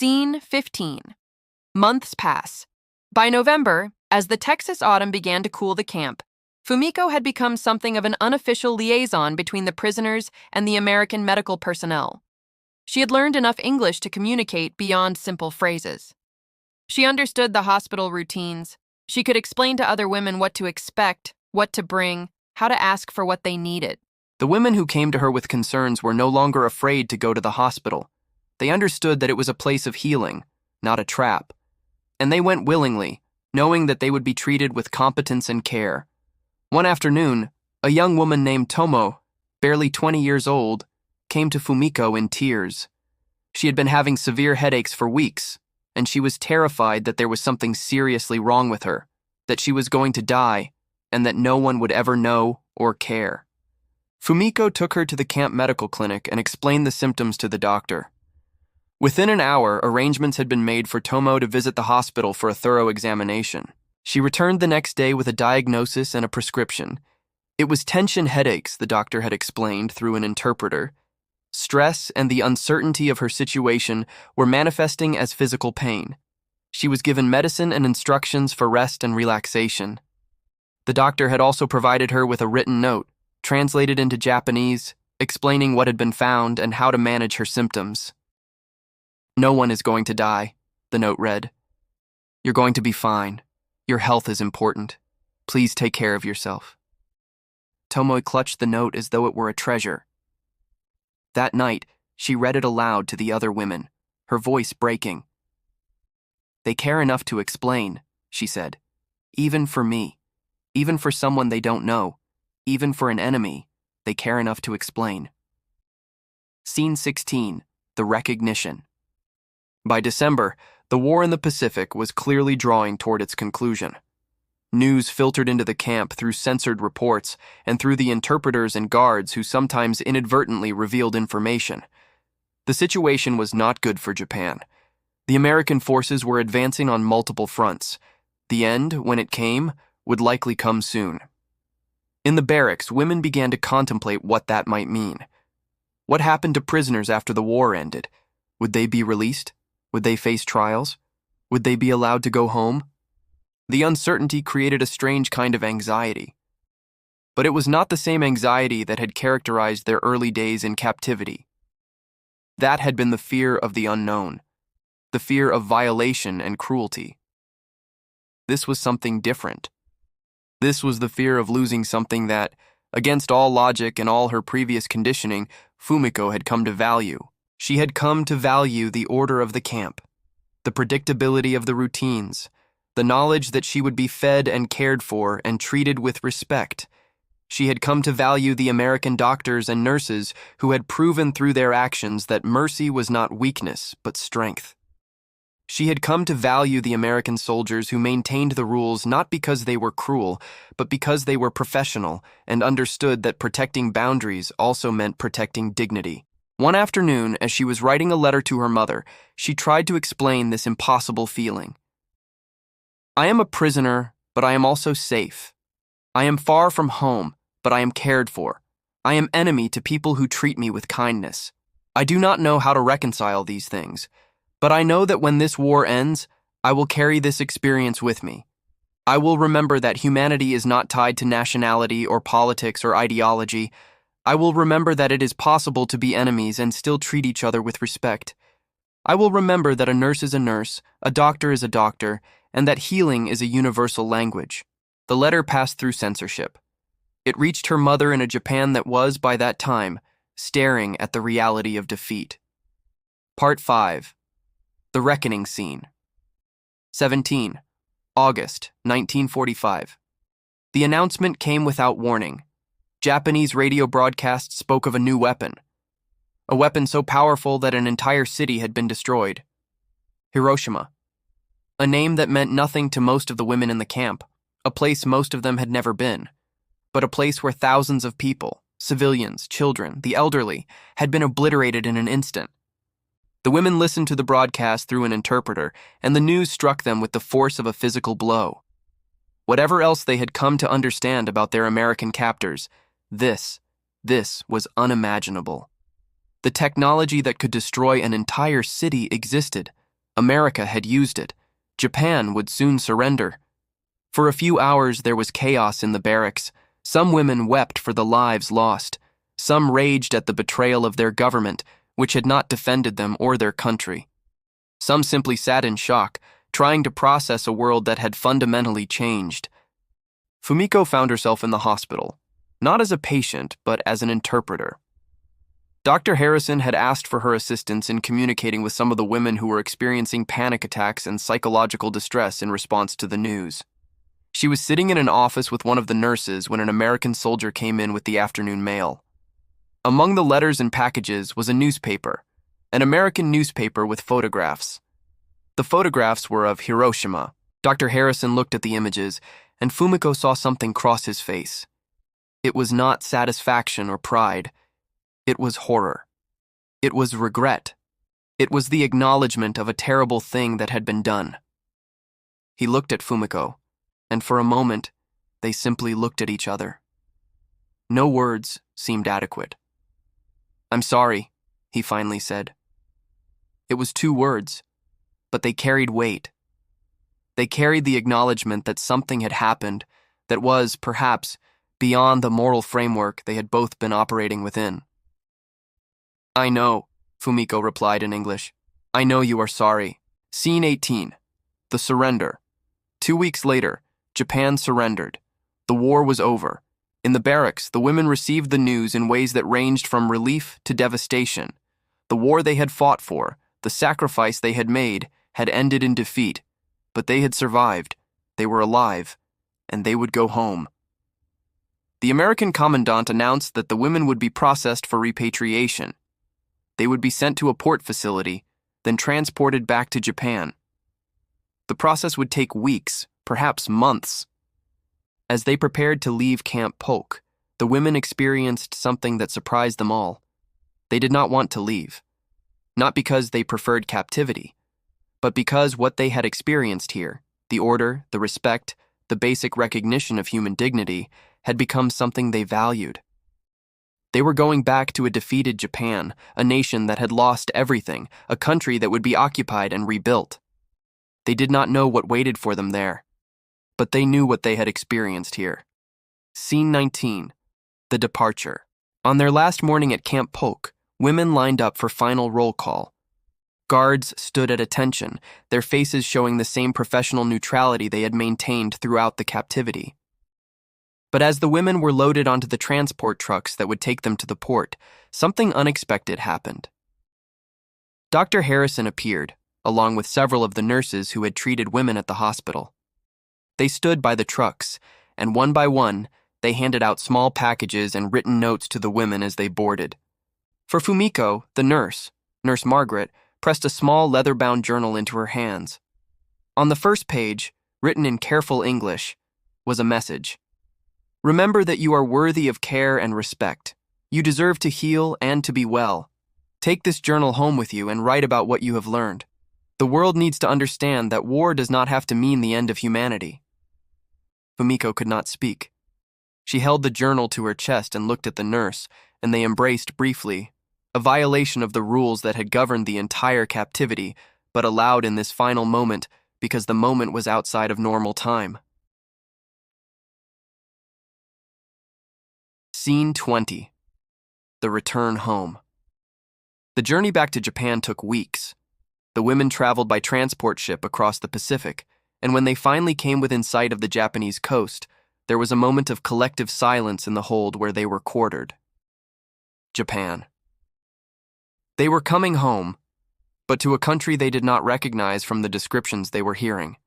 Scene 15. Months pass. By November, as the Texas autumn began to cool the camp, Fumiko had become something of an unofficial liaison between the prisoners and the American medical personnel. She had learned enough English to communicate beyond simple phrases. She understood the hospital routines. She could explain to other women what to expect, what to bring, how to ask for what they needed. The women who came to her with concerns were no longer afraid to go to the hospital. They understood that it was a place of healing, not a trap. And they went willingly, knowing that they would be treated with competence and care. One afternoon, a young woman named Tomo, barely 20 years old, came to Fumiko in tears. She had been having severe headaches for weeks, and she was terrified that there was something seriously wrong with her, that she was going to die, and that no one would ever know or care. Fumiko took her to the camp medical clinic and explained the symptoms to the doctor. Within an hour, arrangements had been made for Tomo to visit the hospital for a thorough examination. She returned the next day with a diagnosis and a prescription. It was tension headaches, the doctor had explained through an interpreter. Stress and the uncertainty of her situation were manifesting as physical pain. She was given medicine and instructions for rest and relaxation. The doctor had also provided her with a written note, translated into Japanese, explaining what had been found and how to manage her symptoms. "No one is going to die," the note read. "You're going to be fine. Your health is important. Please take care of yourself." Tomoe clutched the note as though it were a treasure. That night, she read it aloud to the other women, her voice breaking. "They care enough to explain," she said. "Even for me. Even for someone they don't know. Even for an enemy, they care enough to explain." Scene 16. The Recognition. By December, the war in the Pacific was clearly drawing toward its conclusion. News filtered into the camp through censored reports and through the interpreters and guards who sometimes inadvertently revealed information. The situation was not good for Japan. The American forces were advancing on multiple fronts. The end, when it came, would likely come soon. In the barracks, women began to contemplate what that might mean. What happened to prisoners after the war ended? Would they be released? Would they face trials? Would they be allowed to go home? The uncertainty created a strange kind of anxiety. But it was not the same anxiety that had characterized their early days in captivity. That had been the fear of the unknown, the fear of violation and cruelty. This was something different. This was the fear of losing something that, against all logic and all her previous conditioning, Fumiko had come to value. She had come to value the order of the camp, the predictability of the routines, the knowledge that she would be fed and cared for and treated with respect. She had come to value the American doctors and nurses who had proven through their actions that mercy was not weakness, but strength. She had come to value the American soldiers who maintained the rules not because they were cruel, but because they were professional and understood that protecting boundaries also meant protecting dignity. One afternoon, as she was writing a letter to her mother, she tried to explain this impossible feeling. "I am a prisoner, but I am also safe. I am far from home, but I am cared for. I am enemy to people who treat me with kindness. I do not know how to reconcile these things, but I know that when this war ends, I will carry this experience with me. I will remember that humanity is not tied to nationality or politics or ideology. I will remember that it is possible to be enemies and still treat each other with respect. I will remember that a nurse is a nurse, a doctor is a doctor, and that healing is a universal language." The letter passed through censorship. It reached her mother in a Japan that was, by that time, staring at the reality of defeat. Part 5. The Reckoning Scene. 17. August, 1945. The announcement came without warning. Japanese radio broadcasts spoke of a new weapon. A weapon so powerful that an entire city had been destroyed. Hiroshima. A name that meant nothing to most of the women in the camp, a place most of them had never been, but a place where thousands of people, civilians, children, the elderly, had been obliterated in an instant. The women listened to the broadcast through an interpreter, and the news struck them with the force of a physical blow. Whatever else they had come to understand about their American captors, this was unimaginable. The technology that could destroy an entire city existed, America had used it. Japan would soon surrender. For a few hours there was chaos in the barracks. Some women wept for the lives lost. Some raged at the betrayal of their government, which had not defended them or their country. Some simply sat in shock, trying to process a world that had fundamentally changed. Fumiko found herself in the hospital, not as a patient, but as an interpreter. Dr. Harrison had asked for her assistance in communicating with some of the women who were experiencing panic attacks and psychological distress in response to the news. She was sitting in an office with one of the nurses when an American soldier came in with the afternoon mail. Among the letters and packages was a newspaper, an American newspaper with photographs. The photographs were of Hiroshima. Dr. Harrison looked at the images, and Fumiko saw something cross his face. It was not satisfaction or pride. It was horror. It was regret. It was the acknowledgement of a terrible thing that had been done. He looked at Fumiko, and for a moment, they simply looked at each other. No words seemed adequate. "I'm sorry," he finally said. It was 2 words, but they carried weight. They carried the acknowledgement that something had happened that was, perhaps, beyond the moral framework they had both been operating within. "I know," Fumiko replied in English. "I know you are sorry." Scene 18. The surrender. 2 weeks later, Japan surrendered. The war was over. In the barracks, the women received the news in ways that ranged from relief to devastation. The war they had fought for, the sacrifice they had made, had ended in defeat. But they had survived. They were alive. And they would go home. The American commandant announced that the women would be processed for repatriation. They would be sent to a port facility, then transported back to Japan. The process would take weeks, perhaps months. As they prepared to leave Camp Polk, the women experienced something that surprised them all. They did not want to leave. Not because they preferred captivity, but because what they had experienced here, the order, the respect, the basic recognition of human dignity, had become something they valued. They were going back to a defeated Japan, a nation that had lost everything, a country that would be occupied and rebuilt. They did not know what waited for them there, but they knew what they had experienced here. Scene 19. The departure. On their last morning at Camp Polk, women lined up for final roll call. Guards stood at attention, their faces showing the same professional neutrality they had maintained throughout the captivity. But as the women were loaded onto the transport trucks that would take them to the port, something unexpected happened. Dr. Harrison appeared, along with several of the nurses who had treated women at the hospital. They stood by the trucks, and one by one, they handed out small packages and written notes to the women as they boarded. For Fumiko, the nurse, Nurse Margaret, pressed a small leather-bound journal into her hands. On the first page, written in careful English, was a message. "Remember that you are worthy of care and respect. You deserve to heal and to be well. Take this journal home with you and write about what you have learned. The world needs to understand that war does not have to mean the end of humanity." Fumiko could not speak. She held the journal to her chest and looked at the nurse, and they embraced briefly, a violation of the rules that had governed the entire captivity, but allowed in this final moment because the moment was outside of normal time. Scene 20. The return home. The journey back to Japan took weeks. The women traveled by transport ship across the Pacific, and when they finally came within sight of the Japanese coast, there was a moment of collective silence in the hold where they were quartered. Japan. They were coming home, but to a country they did not recognize from the descriptions they were hearing.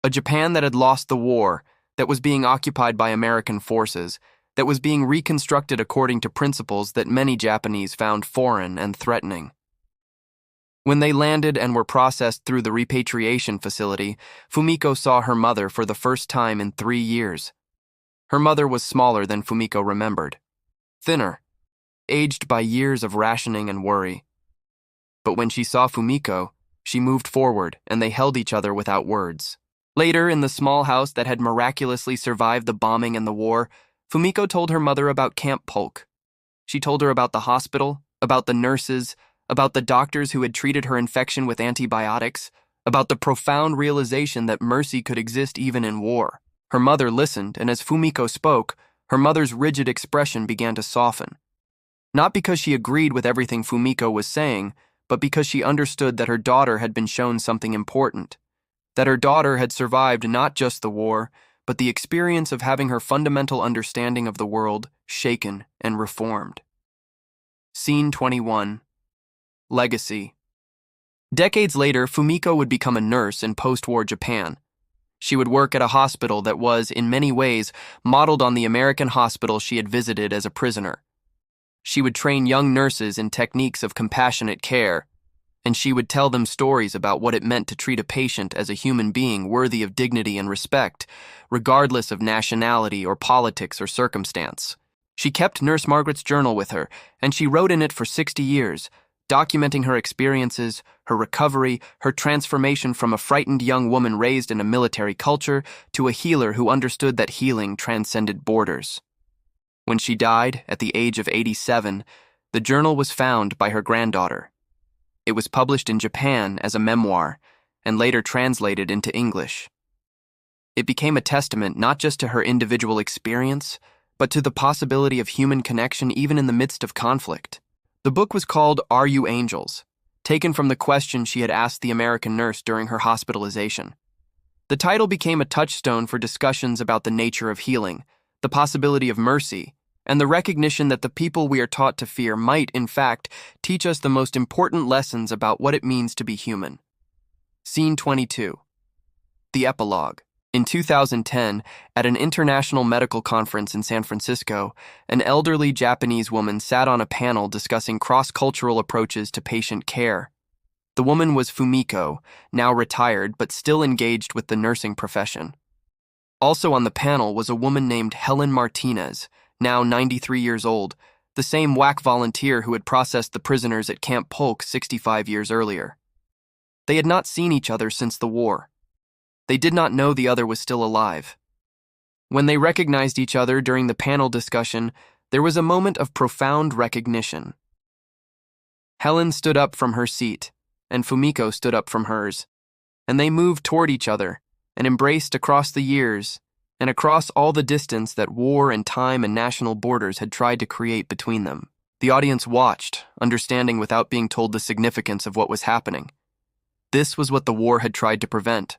A Japan that had lost the war, that was being occupied by American forces, that was being reconstructed according to principles that many Japanese found foreign and threatening. When they landed and were processed through the repatriation facility, Fumiko saw her mother for the first time in 3 years. Her mother was smaller than Fumiko remembered, thinner, aged by years of rationing and worry. But when she saw Fumiko, she moved forward and they held each other without words. Later, in the small house that had miraculously survived the bombing and the war, Fumiko told her mother about Camp Polk. She told her about the hospital, about the nurses, about the doctors who had treated her infection with antibiotics, about the profound realization that mercy could exist even in war. Her mother listened, and as Fumiko spoke, her mother's rigid expression began to soften. Not because she agreed with everything Fumiko was saying, but because she understood that her daughter had been shown something important. That her daughter had survived not just the war, but the experience of having her fundamental understanding of the world shaken and reformed. Scene 21. Legacy. Decades later, Fumiko would become a nurse in post-war Japan. She would work at a hospital that was, in many ways, modeled on the American hospital she had visited as a prisoner. She would train young nurses in techniques of compassionate care, and she would tell them stories about what it meant to treat a patient as a human being worthy of dignity and respect, regardless of nationality or politics or circumstance. She kept Nurse Margaret's journal with her, and she wrote in it for 60 years, documenting her experiences, her recovery, her transformation from a frightened young woman raised in a military culture to a healer who understood that healing transcended borders. When she died, at the age of 87, the journal was found by her granddaughter. It was published in Japan as a memoir, and later translated into English. It became a testament not just to her individual experience, but to the possibility of human connection even in the midst of conflict. The book was called Are You Angels?, taken from the question she had asked the American nurse during her hospitalization. The title became a touchstone for discussions about the nature of healing, the possibility of mercy, and the recognition that the people we are taught to fear might, in fact, teach us the most important lessons about what it means to be human. Scene 22. The Epilogue. In 2010, at an international medical conference in San Francisco, an elderly Japanese woman sat on a panel discussing cross-cultural approaches to patient care. The woman was Fumiko, now retired but still engaged with the nursing profession. Also on the panel was a woman named Helen Martinez, now 93 years old, the same WAC volunteer who had processed the prisoners at Camp Polk 65 years earlier. They had not seen each other since the war. They did not know the other was still alive. When they recognized each other during the panel discussion, there was a moment of profound recognition. Helen stood up from her seat, and Fumiko stood up from hers, and they moved toward each other and embraced across the years and across all the distance that war and time and national borders had tried to create between them. The audience watched, understanding without being told the significance of what was happening. This was what the war had tried to prevent.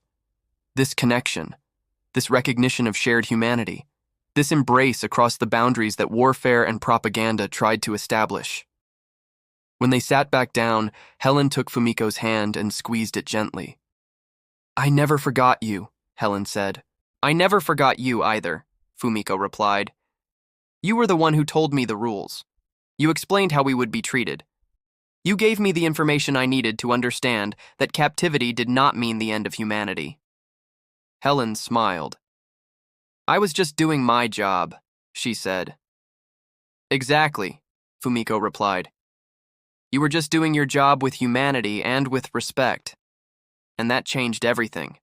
This connection, this recognition of shared humanity, this embrace across the boundaries that warfare and propaganda tried to establish. When they sat back down, Helen took Fumiko's hand and squeezed it gently. "I never forgot you," Helen said. "I never forgot you either," Fumiko replied. "You were the one who told me the rules. You explained how we would be treated. You gave me the information I needed to understand that captivity did not mean the end of humanity." Helen smiled. "I was just doing my job," she said. "Exactly," Fumiko replied. "You were just doing your job with humanity and with respect. And that changed everything."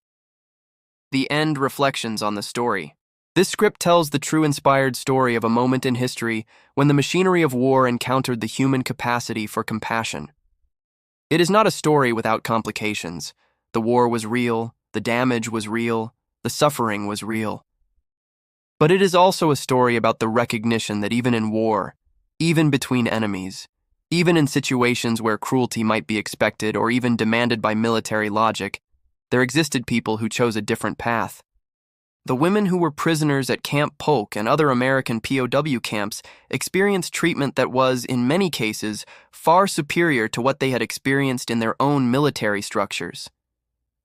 The end reflections on the story. This script tells the true inspired story of a moment in history when the machinery of war encountered the human capacity for compassion. It is not a story without complications. The war was real, the damage was real, the suffering was real. But it is also a story about the recognition that even in war, even between enemies, even in situations where cruelty might be expected or even demanded by military logic, there existed people who chose a different path. The women who were prisoners at Camp Polk and other American POW camps experienced treatment that was, in many cases, far superior to what they had experienced in their own military structures.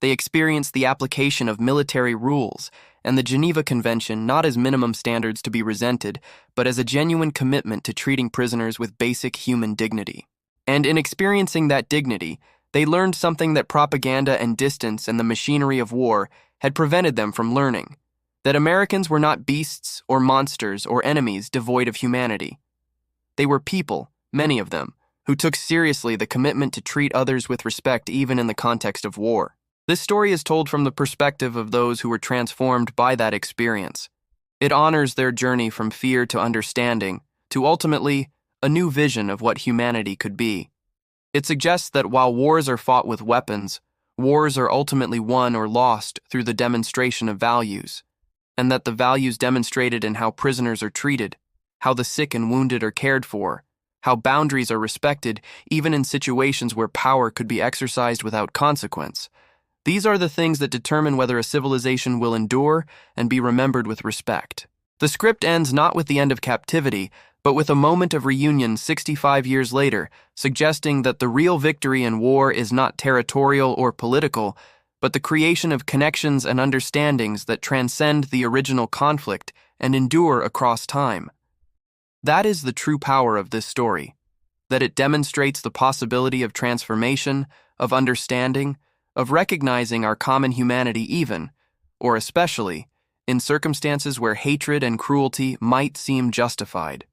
They experienced the application of military rules and the Geneva Convention not as minimum standards to be resented, but as a genuine commitment to treating prisoners with basic human dignity. And in experiencing that dignity, they learned something that propaganda and distance and the machinery of war had prevented them from learning: that Americans were not beasts or monsters or enemies devoid of humanity. They were people, many of them, who took seriously the commitment to treat others with respect even in the context of war. This story is told from the perspective of those who were transformed by that experience. It honors their journey from fear to understanding, to ultimately a new vision of what humanity could be. It suggests that while wars are fought with weapons, wars are ultimately won or lost through the demonstration of values, and that the values demonstrated in how prisoners are treated, how the sick and wounded are cared for, how boundaries are respected even in situations where power could be exercised without consequence. These are the things that determine whether a civilization will endure and be remembered with respect. The script ends not with the end of captivity, but with a moment of reunion 65 years later, suggesting that the real victory in war is not territorial or political, but the creation of connections and understandings that transcend the original conflict and endure across time. That is the true power of this story, that it demonstrates the possibility of transformation, of understanding, of recognizing our common humanity even, or especially, in circumstances where hatred and cruelty might seem justified.